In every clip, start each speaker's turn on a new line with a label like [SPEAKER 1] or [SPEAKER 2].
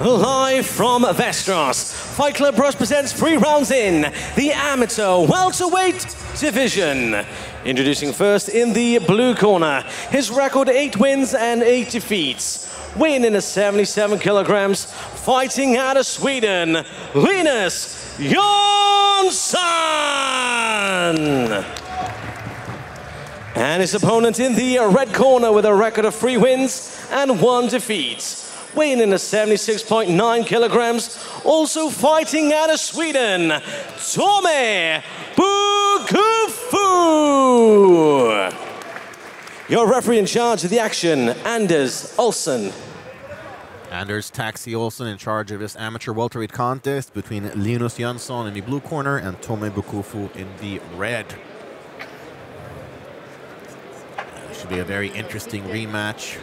[SPEAKER 1] Live from Vestros, Fight Club Brush presents 3 rounds in the amateur welterweight division. Introducing first in the blue corner, his record 8 wins and 8 defeats. Weighing in at 77 kilograms, fighting out of Sweden, Linus nsson! And his opponent in the red corner with a record of 3 wins and 1 defeat. Weighing in at 76.9 kilograms, also fighting out of Sweden, Tome Bokofo! Your referee in charge of the action, Nsson.
[SPEAKER 2] Anders Taxi Olsen in charge of this amateur welterweight contest between Linus Jönsson in the blue corner and Tome Bokofo in the red. Should be a very interesting rematch.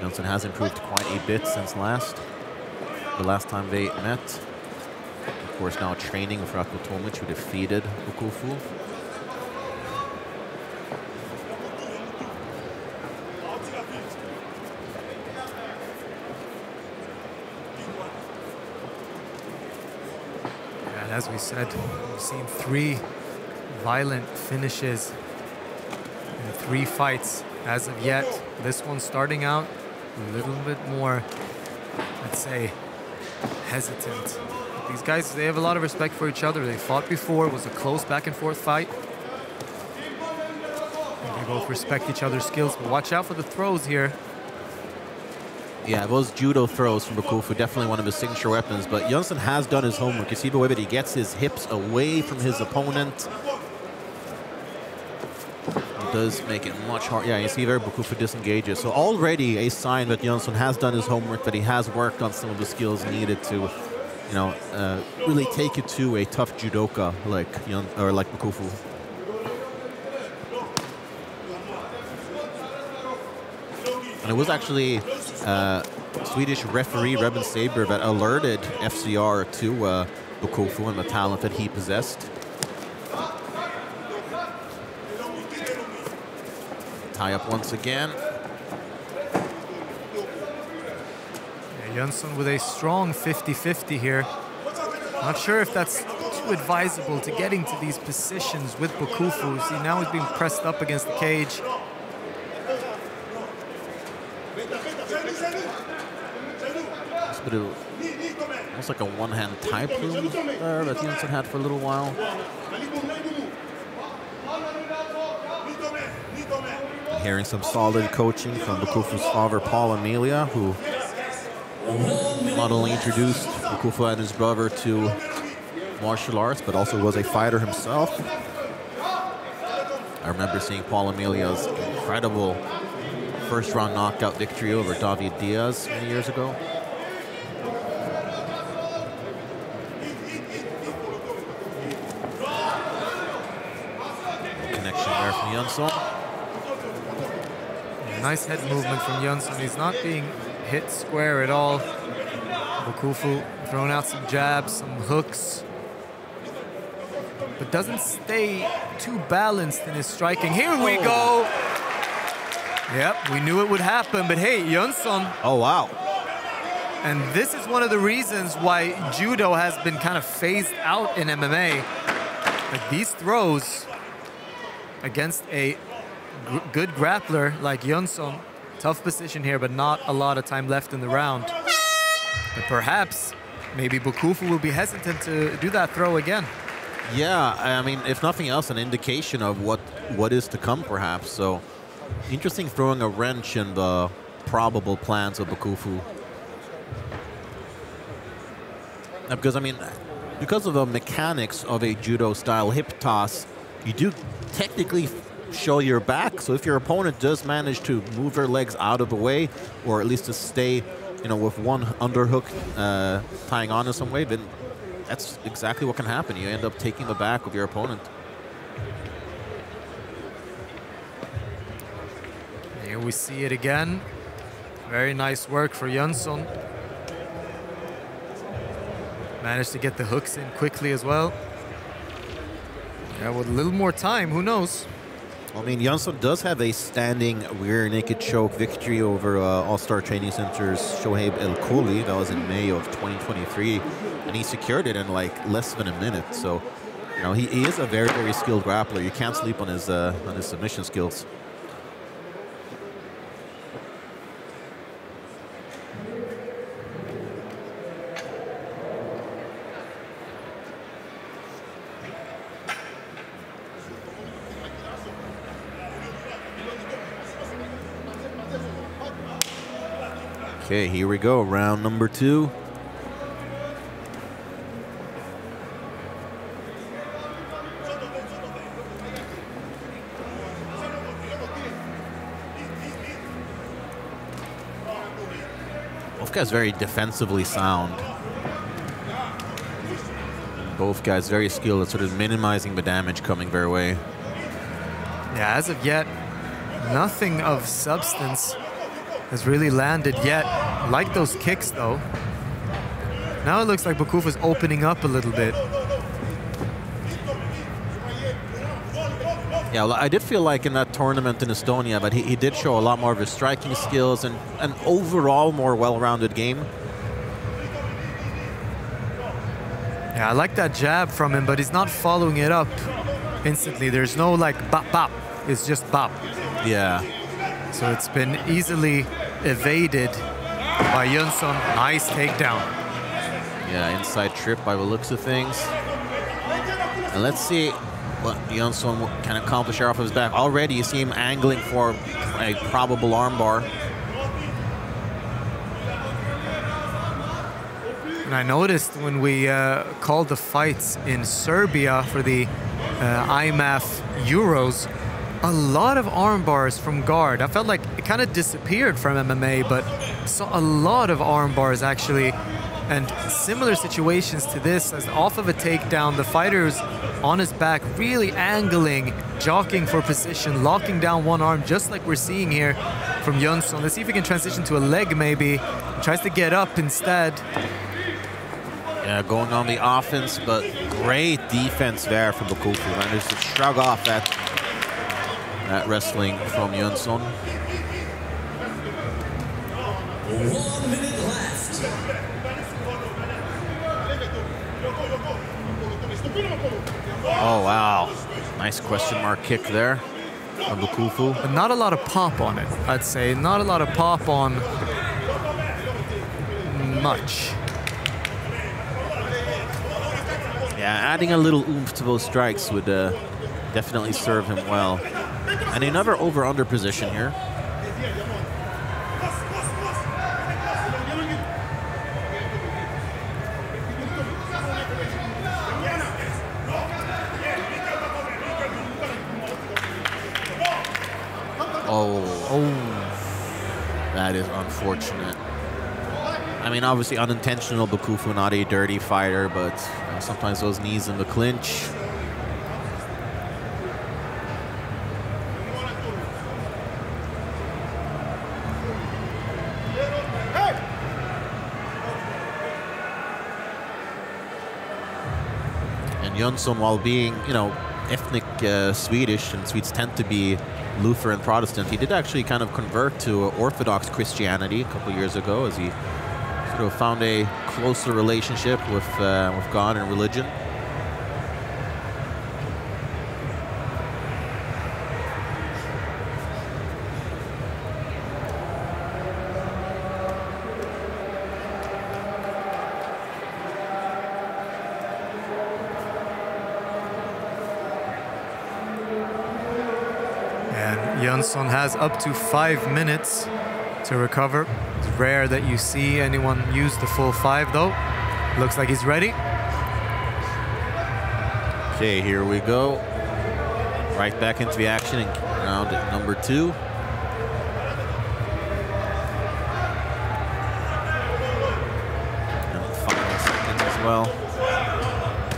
[SPEAKER 2] Jönsson has improved quite a bit since the last time they met. Of course, now training with Ratko Tomic, who defeated Bokofo.
[SPEAKER 3] And as we said, we've seen 3 violent finishes in 3 fights as of yet. This one starting out a little bit more, let's say, hesitant. But these guys, they have a lot of respect for each other. They fought before. It was a close back and forth fight. And they both respect each other's skills, but watch out for the throws here.
[SPEAKER 2] Yeah, those judo throws from Bokofo, definitely one of his signature weapons, but Jönsson has done his homework. You see the way that he gets his hips away from his opponent. Does make it much harder. Yeah, you see there Bokofo disengages. So already a sign that Jönsson has done his homework, that he has worked on some of the skills needed to, you know, really take it to a tough judoka like Bokofo. And it was actually Swedish referee Reben Saber that alerted FCR to Bokofo and the talent that he possessed. Tie up once again.
[SPEAKER 3] Yeah, Jönsson with a strong 50-50 here. Not sure if that's too advisable to getting to these positions with Bokofo. See, now he's being pressed up against the cage.
[SPEAKER 2] It's a bit of almost like a one-hand type room there that Jönsson had for a little while. Hearing some solid coaching from Bokofo's father, Paul Amelia, who not only introduced Bokofo and his brother to martial arts, but also was a fighter himself. I remember seeing Paul Amelia's incredible first-round knockout victory over David Diaz many years ago. Connection there from Jönsson.
[SPEAKER 3] Nice head movement from Jönsson. He's not being hit square at all. Bokofo throwing out some jabs, some hooks, but doesn't stay too balanced in his striking. Here we go. Yep, we knew it would happen, but hey, Jönsson.
[SPEAKER 2] Oh, wow.
[SPEAKER 3] And this is one of the reasons why judo has been kind of phased out in MMA. Like these throws against a good grappler like Jönsson. Tough position here, but not a lot of time left in the round. But perhaps, maybe Bokofo will be hesitant to do that throw again.
[SPEAKER 2] Yeah, I mean, if nothing else, an indication of what is to come, perhaps. So, interesting throwing a wrench in the probable plans of Bokofo. Because, I mean, because of the mechanics of a judo-style hip toss, you do technically show your back. So if your opponent does manage to move their legs out of the way, or at least to stay, you know, with one underhook tying on in some way, then that's exactly what can happen. You end up taking the back of your opponent.
[SPEAKER 3] Here we see it again. Very nice work for Jönsson. Managed to get the hooks in quickly as well. Yeah, with a little more time, who knows?
[SPEAKER 2] I mean, Nsson does have a standing rear naked choke victory over All-Star Training Center's Shoaib El Kouli. That was in May of 2023, and he secured it in like less than a minute. So, you know, he is a very, very skilled grappler. You can't sleep on his submission skills. Okay, here we go, round number 2. Both guys very defensively sound. Both guys very skilled at sort of minimizing the damage coming their way.
[SPEAKER 3] Yeah, as of yet, nothing of substance has really landed yet. Like those kicks, though. Now it looks like Bokofo's opening up a little bit.
[SPEAKER 2] Yeah, well, I did feel like in that tournament in Estonia that he did show a lot more of his striking skills and an overall more well-rounded game.
[SPEAKER 3] Yeah, I like that jab from him, but he's not following it up instantly. There's no like bop bop. It's just bop.
[SPEAKER 2] Yeah.
[SPEAKER 3] So it's been easily evaded by Nsson. Nice takedown.
[SPEAKER 2] Yeah, inside trip by the looks of things. And let's see what Nsson can accomplish here off of his back. Already you see him angling for a probable armbar.
[SPEAKER 3] And I noticed when we called the fights in Serbia for the IMAF Euros, a lot of arm bars from guard. I felt like it kind of disappeared from MMA, but saw a lot of arm bars actually. And similar situations to this, as off of a takedown, the fighter's on his back, really angling, jockeying for position, locking down one arm, just like we're seeing here from Nsson. Let's see if we can transition to a leg maybe. He tries to get up instead.
[SPEAKER 2] Yeah, going on the offense, but great defense there from Bokofo. Managed to shrug off that wrestling from Nsson.
[SPEAKER 1] 1 minute left.
[SPEAKER 2] Oh, wow. Nice question mark kick there from Bokofo.
[SPEAKER 3] But not a lot of pop on it, I'd say. Not a lot of pop on much.
[SPEAKER 2] Yeah, adding a little oomph to those strikes would definitely serve him well. And another over-under position here. Oh, that is unfortunate. I mean, obviously unintentional. Bokofo, not a dirty fighter, but you know, sometimes those knees in the clinch. And Nsson, while being, you know, ethnic Swedish, and Swedes tend to be Lutheran Protestant, he did actually kind of convert to Orthodox Christianity a couple years ago, as he sort of found a closer relationship with God and religion.
[SPEAKER 3] Nsson has up to 5 minutes to recover. It's rare that you see anyone use the full 5 though. Looks like he's ready.
[SPEAKER 2] Okay, here we go. Right back into the action in round number 2. And the final second as well.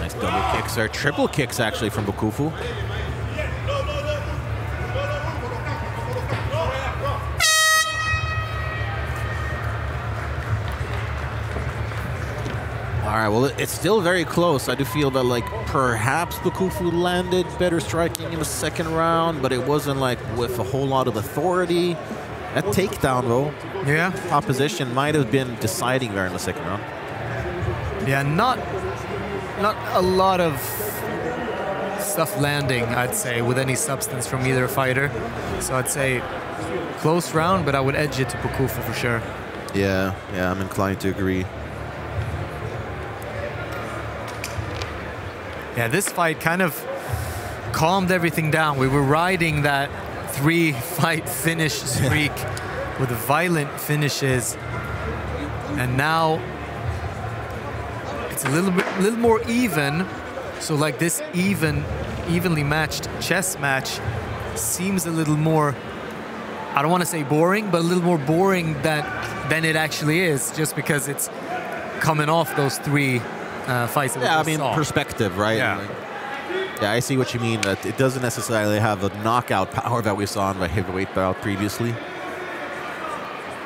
[SPEAKER 2] Nice double kicks there. Triple kicks actually from Bokofo. All right, well, it's still very close. I do feel that, like, perhaps Bokofo landed better striking in the second round, but it wasn't, like, with a whole lot of authority. That takedown, though,
[SPEAKER 3] yeah,
[SPEAKER 2] opposition might have been deciding there in the second round.
[SPEAKER 3] Yeah, not a lot of stuff landing, I'd say, with any substance from either fighter. So I'd say close round, but I would edge it to Bokofo for sure.
[SPEAKER 2] Yeah, I'm inclined to agree.
[SPEAKER 3] Yeah, this fight kind of calmed everything down. We were riding that 3-fight finish streak with violent finishes, and now it's a little more even. So like this evenly matched chess match seems a little more, I don't want to say boring, but a little more boring than it actually is, just because it's coming off those 3 fights that we just saw.
[SPEAKER 2] Perspective, right?
[SPEAKER 3] Yeah.
[SPEAKER 2] Like, yeah, I see what you mean. That it doesn't necessarily have the knockout power that we saw in the heavyweight bout previously.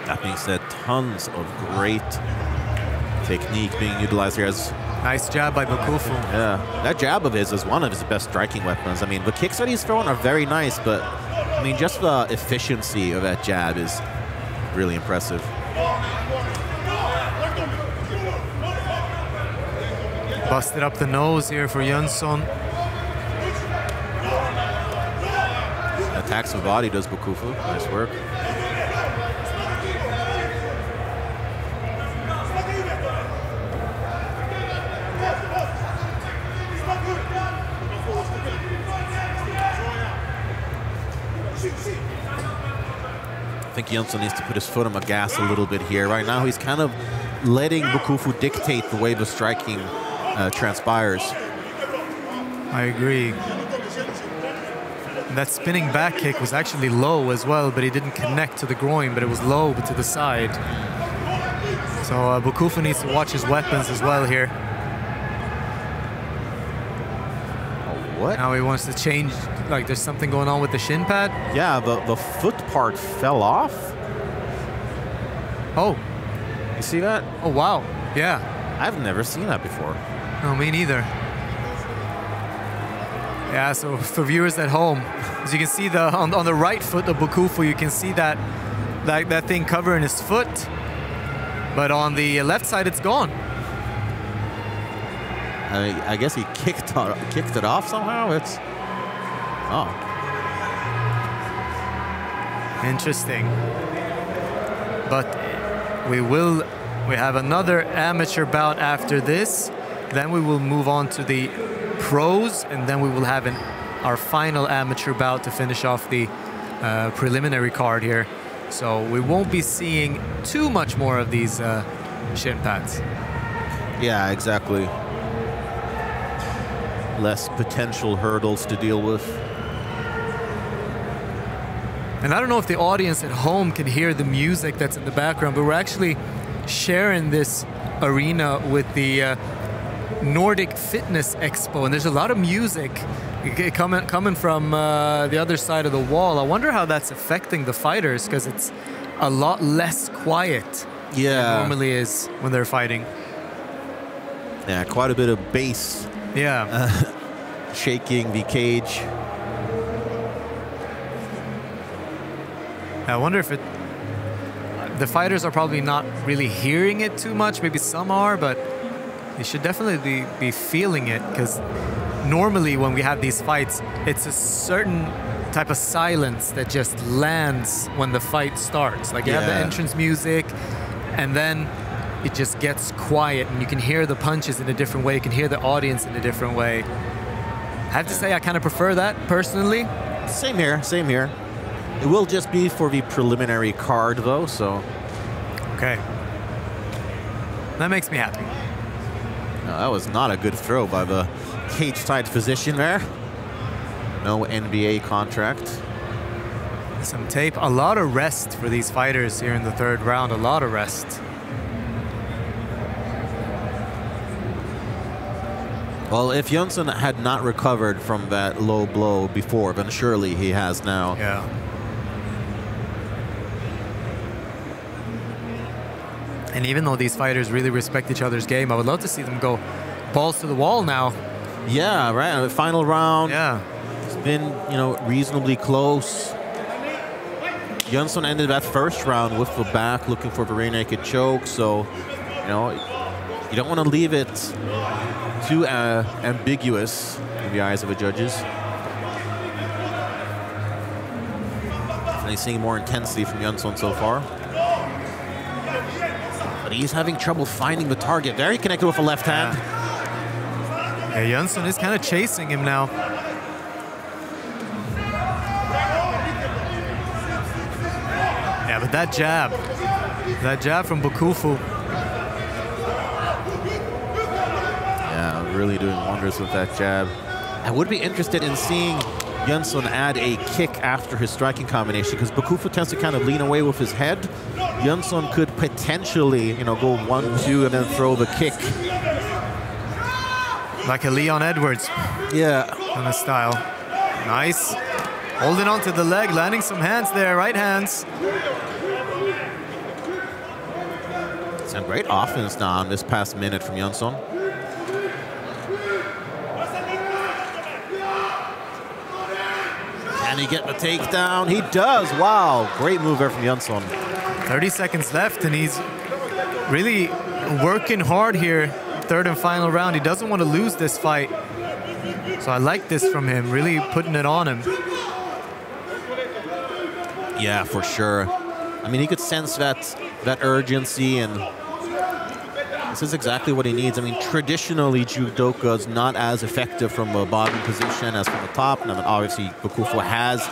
[SPEAKER 2] That being said, tons of great technique being utilized here.
[SPEAKER 3] Nice jab by Bokofo.
[SPEAKER 2] Yeah, that jab of his is one of his best striking weapons. I mean, the kicks that he's throwing are very nice, but I mean, just the efficiency of that jab is really impressive.
[SPEAKER 3] Busted up the nose here for Nsson.
[SPEAKER 2] Attacks the body does Bokofo. Nice work. I think Nsson needs to put his foot on the gas a little bit here. Right now, he's kind of letting Bokofo dictate the way the striking transpires.
[SPEAKER 3] I agree. That spinning back kick was actually low as well, but he didn't connect to the groin, but it was low but to the side. So Bokofo needs to watch his weapons as well here.
[SPEAKER 2] What?
[SPEAKER 3] Now he wants to change, like there's something going on with the shin pad.
[SPEAKER 2] Yeah, the foot part fell off.
[SPEAKER 3] Oh.
[SPEAKER 2] You see that?
[SPEAKER 3] Oh, wow. Yeah.
[SPEAKER 2] I've never seen that before.
[SPEAKER 3] No, me neither. Yeah, so for viewers at home, as you can see on the right foot of Bokofo, you can see that thing covering his foot. But on the left side, it's gone.
[SPEAKER 2] I guess he kicked it off somehow. It's
[SPEAKER 3] interesting. But we have another amateur bout after this. Then we will move on to the pros, and then we will have our final amateur bout to finish off the preliminary card here. So we won't be seeing too much more of these shin pads.
[SPEAKER 2] Yeah, exactly. Less potential hurdles to deal with.
[SPEAKER 3] And I don't know if the audience at home can hear the music that's in the background, but we're actually sharing this arena with the Nordic Fitness Expo, and there's a lot of music coming from the other side of the wall. I wonder how that's affecting the fighters, because it's a lot less quiet than it normally is when they're fighting.
[SPEAKER 2] Yeah, quite a bit of bass.
[SPEAKER 3] Yeah.
[SPEAKER 2] Shaking the cage.
[SPEAKER 3] I wonder if the fighters are probably not really hearing it too much. Maybe some are, but they should definitely be feeling it, because normally when we have these fights, it's a certain type of silence that just lands when the fight starts. Like you have the entrance music, and then it just gets quiet, and you can hear the punches in a different way. You can hear the audience in a different way. I have to say, I kind of prefer that personally.
[SPEAKER 2] Same here, same here. It will just be for the preliminary card, though, so.
[SPEAKER 3] Okay. That makes me happy.
[SPEAKER 2] No, that was not a good throw by the cage-side physician there. No NBA contract.
[SPEAKER 3] Some tape. A lot of rest for these fighters here in the third round. A lot of rest.
[SPEAKER 2] Well, if Nsson had not recovered from that low blow before, then surely he has now.
[SPEAKER 3] Yeah. And even though these fighters really respect each other's game, I would love to see them go balls to the wall now.
[SPEAKER 2] Yeah, right. The final round.
[SPEAKER 3] Yeah.
[SPEAKER 2] It's been, you know, reasonably close. Jönsson ended that first round with the back, looking for the rear naked choke. So, you know, you don't want to leave it too ambiguous in the eyes of the judges. Definitely seeing more intensity from Jönsson so far. But he's having trouble finding the target. Very connected with a left hand.
[SPEAKER 3] Yeah, Jönsson is kind of chasing him now. Yeah, but that jab from Bokofo.
[SPEAKER 2] Yeah, really doing wonders with that jab. I would be interested in seeing Jönsson add a kick after his striking combination, because Bokofo tends to kind of lean away with his head. Jönsson could potentially, you know, go 1-2 and then throw the kick.
[SPEAKER 3] Like a Leon Edwards.
[SPEAKER 2] Yeah.
[SPEAKER 3] On a style. Nice. Holding on to the leg, landing some hands there, right hands.
[SPEAKER 2] Some great offense now in this past minute from Jönsson. Can he get the takedown? He does. Wow. Great move there from Jönsson.
[SPEAKER 3] 30 seconds left, and he's really working hard here. Third and final round. He doesn't want to lose this fight. So I like this from him, really putting it on him.
[SPEAKER 2] Yeah, for sure. I mean, he could sense that urgency, and this is exactly what he needs. I mean, traditionally, judoka is not as effective from a bottom position as from the top. And I mean, obviously, Bokofo has,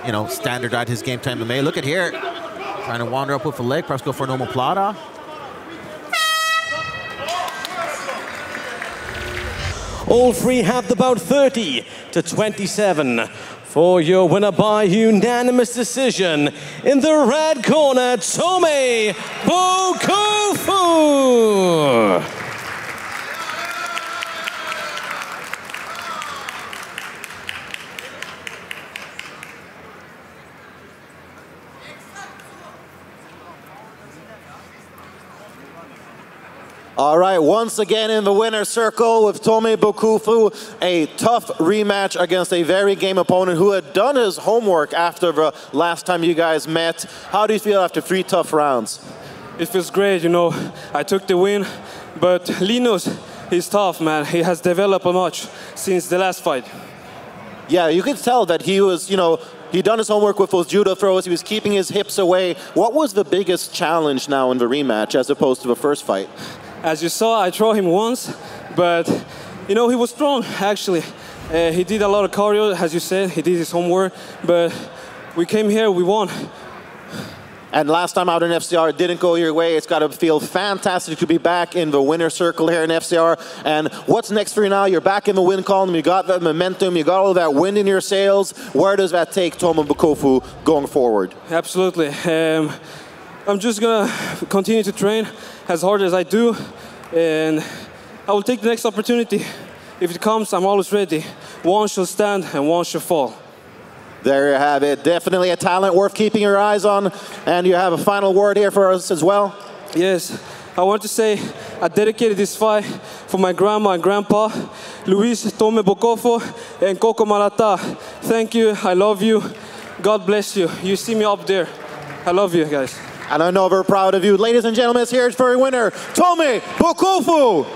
[SPEAKER 2] you know, standardized his game to MMA. Look at here, trying to wander up with the leg, perhaps go for an omoplata.
[SPEAKER 1] All three have the bout 30-27 for your winner by unanimous decision. In the red corner, Tome Bokofo.
[SPEAKER 4] All right, once again in the winner's circle with Tome Bokofo, a tough rematch against a very game opponent who had done his homework after the last time you guys met. How do you feel after 3 tough rounds?
[SPEAKER 5] It feels great, you know. I took the win, but Linus, he's tough, man. He has developed much since the last fight.
[SPEAKER 4] Yeah, you could tell that he was, you know, he'd done his homework with those judo throws. He was keeping his hips away. What was the biggest challenge now in the rematch as opposed to the first fight?
[SPEAKER 5] As you saw, I threw him once, but, you know, he was strong, actually. He did a lot of cardio, as you said. He did his homework, but we came here, we won.
[SPEAKER 4] And last time out in FCR, it didn't go your way. It's got to feel fantastic to be back in the winner's circle here in FCR. And what's next for you now? You're back in the win column. You got that momentum. You got all of that wind in your sails. Where does that take Tome Bokofo going forward?
[SPEAKER 5] Absolutely. I'm just going to continue to train as hard as I do. And I will take the next opportunity. If it comes, I'm always ready. One shall stand and one shall fall.
[SPEAKER 4] There you have it. Definitely a talent worth keeping your eyes on. And you have a final word here for us as well.
[SPEAKER 5] Yes, I want to say I dedicated this fight for my grandma and grandpa, Luis, Tome Bokofo, and Coco Malata. Thank you, I love you. God bless you. You see me up there. I love you guys.
[SPEAKER 4] And I know we're proud of you. Ladies and gentlemen, here's for your winner, Tome Bokofo.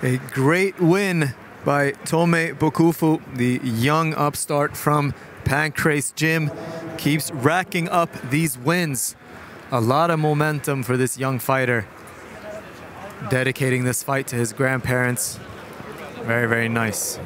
[SPEAKER 3] A great win by Tome Bokofo, the young upstart from Pancrase Gym. Keeps racking up these wins. A lot of momentum for this young fighter. Dedicating this fight to his grandparents. Very, very nice.